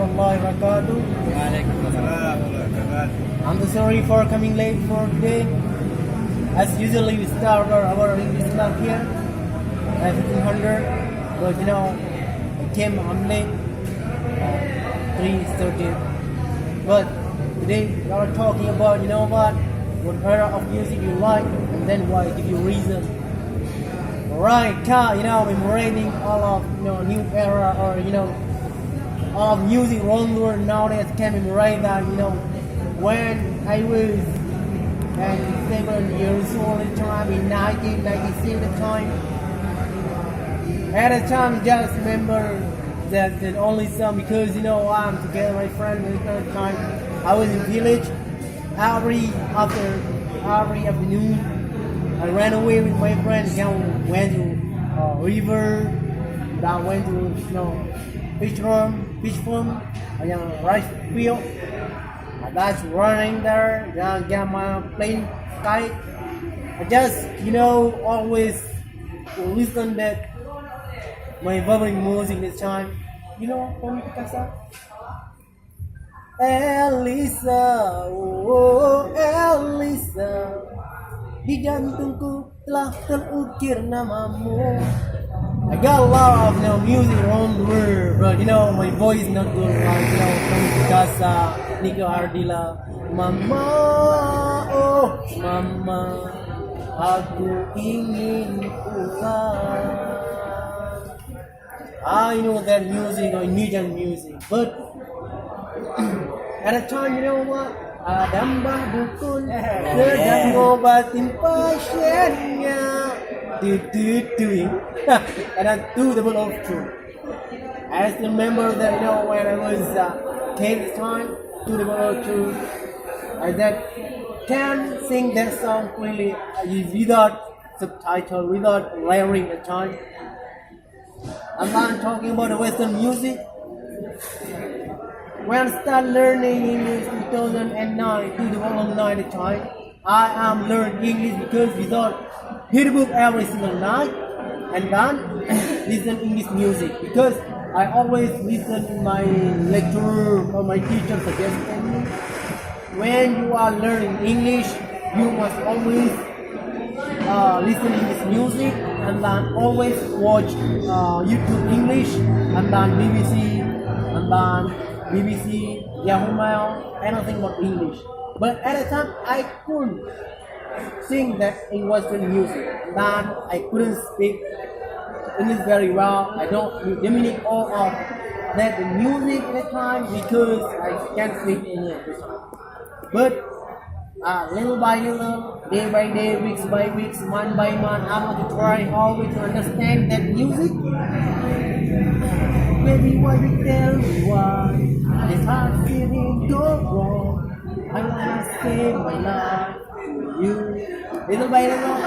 warahmatullahi wabarakatuh. I'm so sorry for coming late for today. As usually we start our English club here at 1500, but I came late, 3:30. But today we are talking about what era of music you like, and then why give you reason. Right, memorizing all of new era or all of music around the world nowadays. Can memorize that when I was 7 years old at the time in 1996 at the time. At the time, just remember that only song because I'm together with my friend at the time. I was in village every afternoon. I ran away with my friends. Went to river. Then went to fish farm, rice field. That's running there. Then get my plane kite. I just always listen that my favorite music this time. Kok.untuk. Elisa, oh Elisa, di jantungku telah terukir namamu. I got a lot of music around the world, but my voice not good like Kok.untuk, Nico Ardila, Mama, oh Mama, aku ingin pulang. I know that music or Indonesian music, but at a time, ada mbah dukun sedang ngobatin pasiennya. And I do the of truth. I still remember that when I was kid this time, do the of truth. I can sing that song clearly without subtitle, without layering the time. I'm not talking about the Western music. When I started learning English in 2009, 2009 at the time, I am learning English because we thought read a book every single night and then listen English music because I always listen to my lecturer or my teacher suggesting me. When you are learning English, you must always listen English music and then always watch YouTube English and then BBC, Yahoo Mail, anything about English. But at the time, I couldn't sing that in Western music. Then I couldn't speak English very well. I don't dominate all of that the music at the time because I can't speak English. But little by little, day by day, weeks by weeks, month by month, I'm going to try always to understand that music. Baby, why you tell me why this heart feeling go wrong? I wanna save my life to you. Little by little,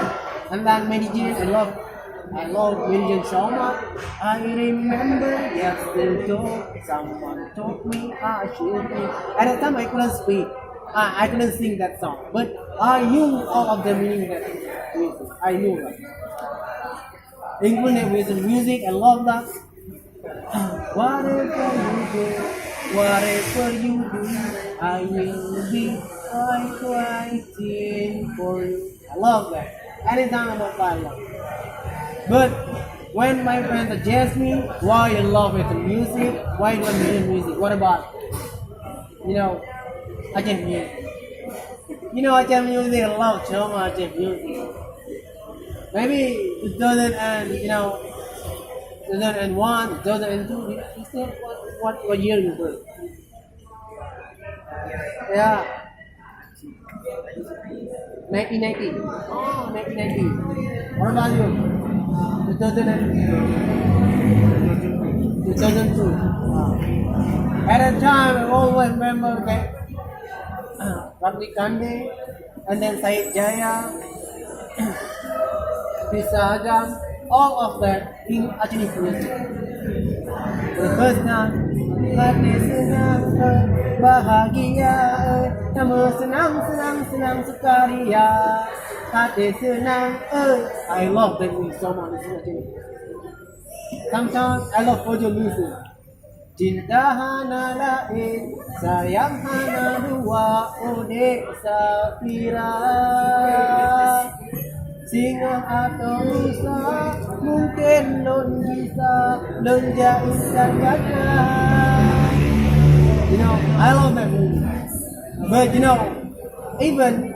and then meditation, I love meditation so much. I remember yesterday, someone told me I should be. At the time, I couldn't speak. I couldn't sing that song, but I knew all of the meaning of that music. I knew that. Including with the music, I love that. Whatever you do, I will be waiting for you. I love that. Anytime I'm on fire. But when my friends suggest me why you love with the music, why do I need music? What about Aceh music? Aceh music, I love so much Aceh music. Maybe 2001, 2002, what year you were? Yeah. 1990. Oh, 1990. What about you? 2002. At that time, I always remember that Raffi Kande, and then Said Jaya, Pisagam, all of that in Aceh music. The first time, hati senang, bahagia, kamu senang sukaria, hati senang. I love that music so much. Sometimes I love audio music. Cinta hana lain, sayang hana dua, unik sapira. Singa atau rusa, mungkin non bisa menjadi kata. You know, I love that movie. But you know, even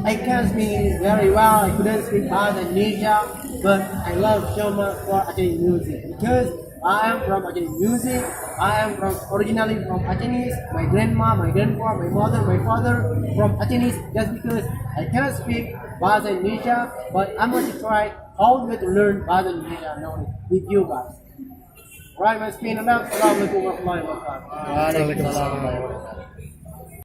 I can't speak very well, I couldn't speak bahasa Indonesia, but I love so much for Aceh music because I am from Aceh music. I am originally from Aceh. My grandma, my grandpa, my mother, my father from Aceh. Just because I cannot speak bahasa Indonesia, but I'm going to try how to learn bahasa Indonesia now with you guys. Right, my spin about. Assalamualaikum warahmatullahi wabarakatuh. Waalaikumsalam.